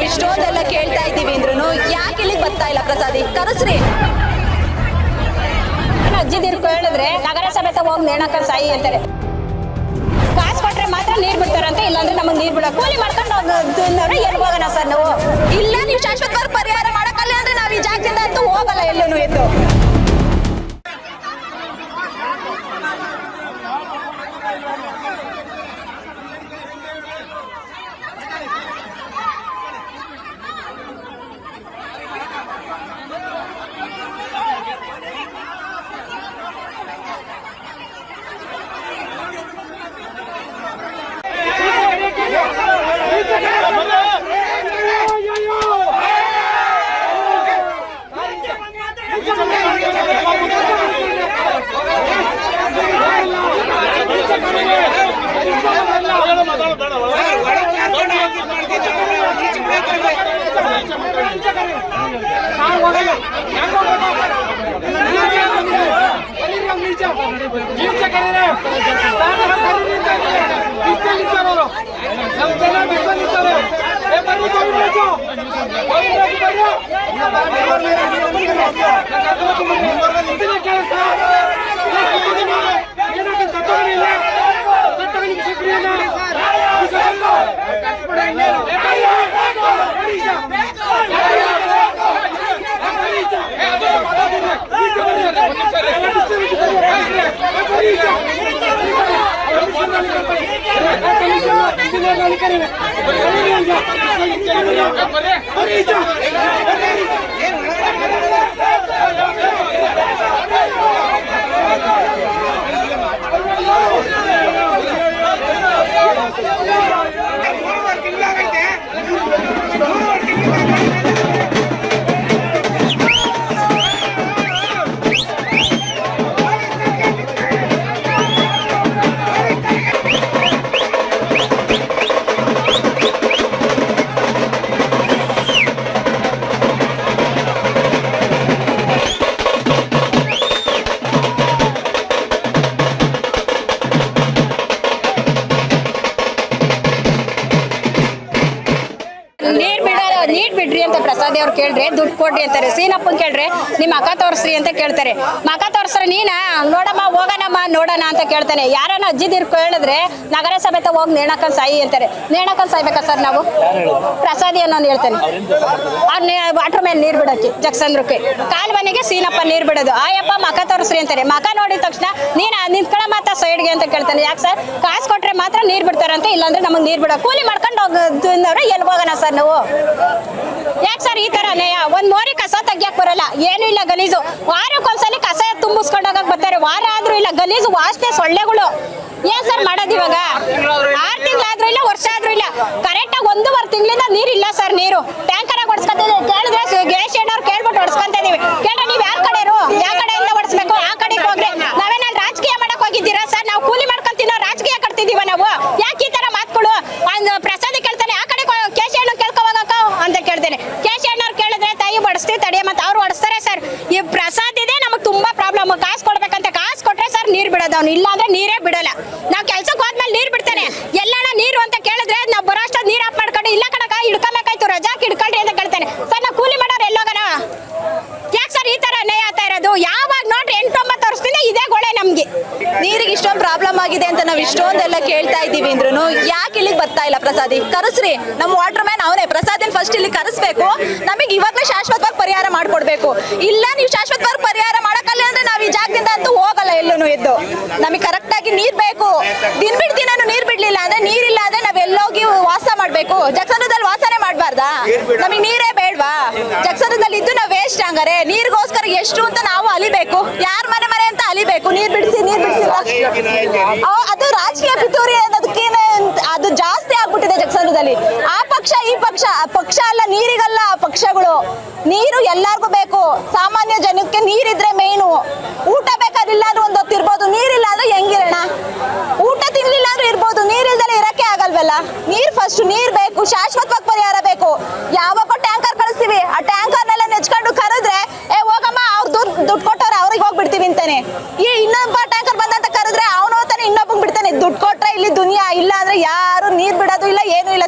ಎಷ್ಟೊಂದೆಲ್ಲ ಕೇಳ್ತಾ ಇದ್ದೀವಿ ಅಂದ್ರೂ ಯಾಕೆ ಇಲ್ಲಿಗೆ ಬರ್ತಾ ಇಲ್ಲ ಪ್ರಸಾದಿ? ಕರೆಸ್ರಿ. ಅಜ್ಜಿದಿರು ಹೇಳಿದ್ರೆ ನಗರಸಭೆ ಹೋಗಿ ನೇಣಕ ಸಾಯಿ ಅಂತಾರೆ. ಕಾಸು ಕೊಟ್ರೆ ಮಾತ್ರ ನೀರ್ ಬಿಡ್ತಾರಂತೆ, ಇಲ್ಲಾಂದ್ರೆ ನಮಗೆ ನೀರ್ ಬಿಡ ಕೂಲಿ ಮಾಡ್ಕೊಂಡು ಹೋಗೋದ್ರೆ ಎಲ್ಲಿ ಹೋಗೋಣ ಸರ್ ನಾವು? ಇಲ್ಲ ನೀವು ಶಾಶ್ವತವಾಗಿ ಪರಿಹಾರ ಮಾಡಕ್ಕಲ್ಲ ಅಂದ್ರೆ ನಾವು ಈ ಜಾಗದಿಂದ ಅಂತೂ ಹೋಗಲ್ಲ ಎಲ್ಲೂ ಎದ್ದು. ನೀಟ್ ಬಿಡ್ರಿ ಅಂತ ಪ್ರಸಾದ್ ಅವ್ರು ಕೇಳ್ರೆ ದುಡ್ಡು ಕೊಡ್ರಿ ಅಂತಾರೆ. ಸೀನಪ್ಪನ್ ಕೇಳ್ರೆ ನಿಮ್ಮ ಅಕ್ಕ ತೋರಿಸ್ರಿ ಅಂತ ಕೇಳ್ತಾರೆ. ಮಕ ತೋರಿಸ್ರೆ ನೀನಾ ನೋಡಮ್ಮ ಹೋಗೋಣಮ್ಮ ನೋಡೋಣ ಅಂತ ಕೇಳ್ತಾನೆ. ಯಾರನ್ನ ಅಜ್ಜಿದಿರು ಹೇಳಿದ್ರೆ ನಗರಸಭೆ ಹೋಗಿ ನೇಣಕಲ್ ಸಾಯಿ ಅಂತಾರೆ. ನೇಣಕಲ್ ಸಾಯ್ಬೇಕಾ ಸರ್ ನಾವು? ಪ್ರಸಾದಿ ಅನ್ನೋನು ಹೇಳ್ತಾನೆ. ವಾಟರ್ ಮೇಲೆ ನೀರು ಬಿಡೋಕೆ ಜಗಸಂದ್ರಕ್ಕೆ ಕಾಲ್ಮನೆಗೆ ಸೀನಪ್ಪ ನೀರು ಬಿಡೋದು. ಆಯಪ್ಪ ಮಕ ತೋರಿಸ್ರಿ ಅಂತಾರೆ. ಮಕ ನೋಡಿದ ತಕ್ಷಣ ನಿಂತ್ಕೊಳ ಮಾತ್ರ ಸೈಡ್ಗೆ ಅಂತ ಕೇಳ್ತಾನೆ. ಯಾಕೆ ಸರ್? ಕಾಸು ಕೊಟ್ರೆ ಮಾತ್ರ ನೀರು ಬಿಡ್ತಾರಂತೆ, ಇಲ್ಲಾಂದ್ರೆ ನಮಗೆ ನೀರು ಬಿಡೋ ಕೂಲಿ ಮಾಡ್ಕೊಂಡು ಹೋಗೋದವ್ರೆ ಎಲ್ಲಿ ಹೋಗೋಣ ಸರ್ ನಾವು? ಯಾಕೆ ಸರ್ ಈ ತರ ನೇಯ? ಒಂದ್ ಮೋರಿ ಕಸ ತೆಗಿಯಕ್ ಬರಲ್ಲ, ಏನು ಇಲ್ಲ ಗಲೀಜು. ವಾರಕ್ಕೊಂದ್ಸಲಿ ಕಸ ತುಂಬಿಸ್ಕೊಂಡು ಹೋಗಕ್ ಬರ್ತಾರೆ. ವಾರ ಆದ್ರೂ ಇಲ್ಲ, ಗಲೀಜು ವಾಸನೆ ಸೊಳ್ಳೆಗಳು. ಏನ್ ಸರ್ ಮಾಡೋದು ಇವಾಗ? 6 ತಿಂಗಳಾದ್ರೂ ಇಲ್ಲ, ವರ್ಷ ಆದ್ರೂ ಇಲ್ಲ. ಕರೆಕ್ಟ್ ಆಗಿ 1.5 ತಿಂಗಳಿಂದ ನೀರಿಲ್ಲ ಸರ್. ನೀರು ಟ್ಯಾಂಕರ್ ಆಗಿ ಹೊಡ್ಸ್ಕೊಂತಿದ್ದೀವಿ. ಕೇಳಿದ್ರೆ ಗೇಶ್ ಏನವ್ರು ಕೇಳ್ಬಿಟ್ಟು ಹೊಡ್ಸ್ಕೊಂತ ಇದೀವಿ. ಕೇಳ್ರೆ ನೀವ್ ಯಾರ ಕಡೆರು? ಯಾವ ಕಡೆಯಿಂದ ಹೊಡ್ಸ್ಬೇಕು? ಆ ಕಡೆಗೆ ಹೋಗ್ರಿ. ನಾವೇನಾದ್ರು ರಾಜಕೀಯ ಮಾಡಕ್ ಹೋಗಿದ್ದೀರಾ ಸರ್? ನಾವು ಕೂಲಿ ಮಾಡ್ಕೊಂತೀನೋ ರಾಜಕೀಯ ಕಟ್ತಿದೀವ ನಾವು? ಯಾಕೆ ಈ ತರ ಮಾತುಗಳು? ಪ್ರಸಾದ ಕೇಳ್ತಾನೆ, ಆ ಕಡೆ ಕೇಶ್ ಅಣ್ಣ ಕೇಳ್ಕೋವಾಗ ಅಂತ ಕೇಳ್ತೇನೆ. ಕೇಶ್ ಅಣ್ಣವ್ರು ಕೇಳಿದ್ರೆ ತಾಯಿ ಬಡಿಸ್ತೀವಿ ತಡಿಯ ಮತ್ತೆ ಅವ್ರು ಹೊಡಿಸ್ತಾರೆ ಸರ್. ಈ ಪ್ರಸಾದ್ ಇದೆ ನಮಗೆ ತುಂಬಾ ಪ್ರಾಬ್ಲಮ್. ಕಾಸು ಕೊಡ್ಬೇಕಂತ, ಕಾಸು ಕೊಟ್ರೆ ಸರ್ ನೀರ್ ಬಿಡೋದು ಅವ್ನು, ಇಲ್ಲ ಅಂದ್ರೆ ನೀರೇ ಬಿಡಲ್ಲ. ನಾವ್ ಕೆಲ್ಸಕ್ಕೆ ಹೋದ್ಮೇಲೆ ನೀರ್ ಬಿಡ್ತಾನೆ. ಎಲ್ಲಾನ ನೀರು ಅಂತ ಕೇಳಿದ್ರೆ ನಾವ್ ಬರೋ ಅಷ್ಟ ನೀರ್ ಆಫ್ ಮಾಡ್ಕೊಂಡು ಇಲ್ಲ ಕಣಕ ಹಿಡ್ಕೊಬೇಕಾಯ್ತು, ರಜಾಕ್ ಹಿಡ್ಕೊಳ್ರಿ ಅಂತ ಕೇಳ್ತಾನೆ. ಸರ್ ನಾವು ಕೂಲಿ ಮಾಡೋರು ಎಲ್ಲೋಗಣ? ಯಾಕೆ ಸರ್ ಈ ತರ ನ್ಯಾಯ ಆಗ್ತಾ ಇರೋದು? ಯಾವಾಗ ನೋಡ್ರಿ 8-9 ವರ್ಷದಿಂದ ಇದೇ ಗೋಳೆ ನಮ್ಗೆ. ನೀರಿಗೆ ಇಷ್ಟೊಂದು ಪ್ರಾಬ್ಲಮ್ ಆಗಿದೆ ಅಂತ ನಾವು ಇಷ್ಟೊಂದೆಲ್ಲ ಕೇಳ್ತಾ ಇದ್ದೀವಿ ಅಂದ್ರೂ ಯಾಕೆ ಇಲ್ಲಿಗೆ ಬರ್ತಾ ಇಲ್ಲ ಪ್ರಸಾದಿ? ಕರೆಸ್ರಿ. ನಮ್ಮ ವಾಟರ್ ಮ್ಯಾನ್ ಅವನೇ. ಪ್ರಸಾದಿನ ಫಸ್ಟ್ ಇಲ್ಲಿ ಕರೆಸ್ಬೇಕು. ನಮಗೆ ಇವಾಗಲೇ ಶಾಶ್ವತವಾಗಿ ಪರಿಹಾರ ಮಾಡ್ಕೊಡ್ಬೇಕು. ಇಲ್ಲ ನೀವು ಶಾಶ್ವತವಾಗಿ ಪರಿಹಾರ ಮಾಡಕ್ಕಲ್ಲ ಅಂದ್ರೆ ನಾವು ಈ ಜಾಗದಿಂದ ಅಂತೂ ಹೋಗಲ್ಲ ಎಲ್ಲೂ ಎದ್ದು. ನಮಗೆ ಕರೆಕ್ಟ್ ಆಗಿ ನೀರ್ ಬೇಕು. ದಿನ ಬಿಡ್ತೀನಿ ನೀರ್ ಬಿಡ್ಲಿಲ್ಲ ಅಂದ್ರೆ, ನೀರಿಲ್ಲ ಅಂದ್ರೆ ನಾವ್ ಎಲ್ಲೋಗಿ ವಾಸ ಮಾಡ್ಬೇಕು? ಜಗಸಂದ್ರದಲ್ಲಿ ವಾಸನೆ ಮಾಡ್ಬಾರ್ದಾ? ನಮಗೆ ನೀರೇ ಬೇಡ್ವಾ? ಜಗಸಂದ್ರದಲ್ಲಿ ಇದ್ದು ನಾವು ವೇಸ್ಟ್ ಹಂಗಾರೆ? ನೀರಿಗೋಸ್ಕರ ಎಷ್ಟು ಅಂತ ನಾವು ಅಲಿಬೇಕು? ಯಾರ ಮನೆ ಅಂತ ಅಲಿಬೇಕು? ನೀರ್ ಬಿಡಿಸಿ ಅದು ರಾಜಕೀಯ ಪಿತೂರಿ ಅನ್ನೋದಕ್ಕೇನೆ ಅದು ಜಾಸ್ತಿ ಆಗ್ಬಿಟ್ಟಿದೆ ಜಗಸಂದ್ರದಲ್ಲಿ. ಆ ಪಕ್ಷ ಈ ಪಕ್ಷ, ಪಕ್ಷ ಅಲ್ಲ, ನೀರಿಗಲ್ಲ ಪಕ್ಷಗಳು. ನೀರು ಎಲ್ಲಾರ್ಗು ಬೇಕು. ಸಾಮಾನ್ಯ ಜನಕ್ಕೆ ನೀರಿದ್ರೆ ಮೇನು. ಊಟ ಬೇಕಾದಿಲ್ಲ ಅಂದ್ರೆ ಒಂದ್ ಹೊತ್ತು ಇರ್ಬೋದು, ನೀರಿಲ್ಲ ಅಂದ್ರೆ ಹೆಂಗಿರೋಣ? ಊಟ ತಿನ್ಲಿಲ್ಲ ಅಂದ್ರೆ ಇರ್ಬೋದು, ನೀರಿಲ್ದಲೆ ಇರಕ್ಕೆ ಆಗಲ್ವಲ್ಲ. ನೀರ್ ಫಸ್ಟ್, ನೀರ್ ಬೇಕು. ಶಾಶ್ವತವಾಗಿ ಪರಿಹಾರ ಬೇಕು. ಯಾವಾಗ ಟ್ಯಾಂಕರ್ ಕಳಿಸ್ತೀವಿ, ಆ ಟ್ಯಾಂಕರ್ನೆಲ್ಲ ನೆಚ್ಕೊಂಡು ಕರೆದ್ರೆ ಹೋಗಮ್ಮ ಅವ್ರು ದುಡ್ಡು ಕೊಟ್ಟವ್ರೆ ಅವ್ರಿಗೆ ಹೋಗ್ಬಿಡ್ತೀವಿ ಅಂತಾನೆ. ಈ ಇನ್ನೊಬ್ಬ ಟ್ಯಾಂಕರ್ ಬಂದಂತ ಕರೆದ್ರೆ ಅವನು ಹೋಗ್ತಾನೆ, ಇನ್ನೊಬ್ಬಂಗ್ ಬಿಡ್ತಾನೆ. ದುಡ್ಡು ಕೊಟ್ರೆ ಇಲ್ಲಿ ದುನಿಯಾ, ಇಲ್ಲ ಅಂದ್ರೆ ಯಾರು ನೀರ್ ಬಿಡೋದು ಇಲ್ಲ, ಏನು ಇಲ್ಲ.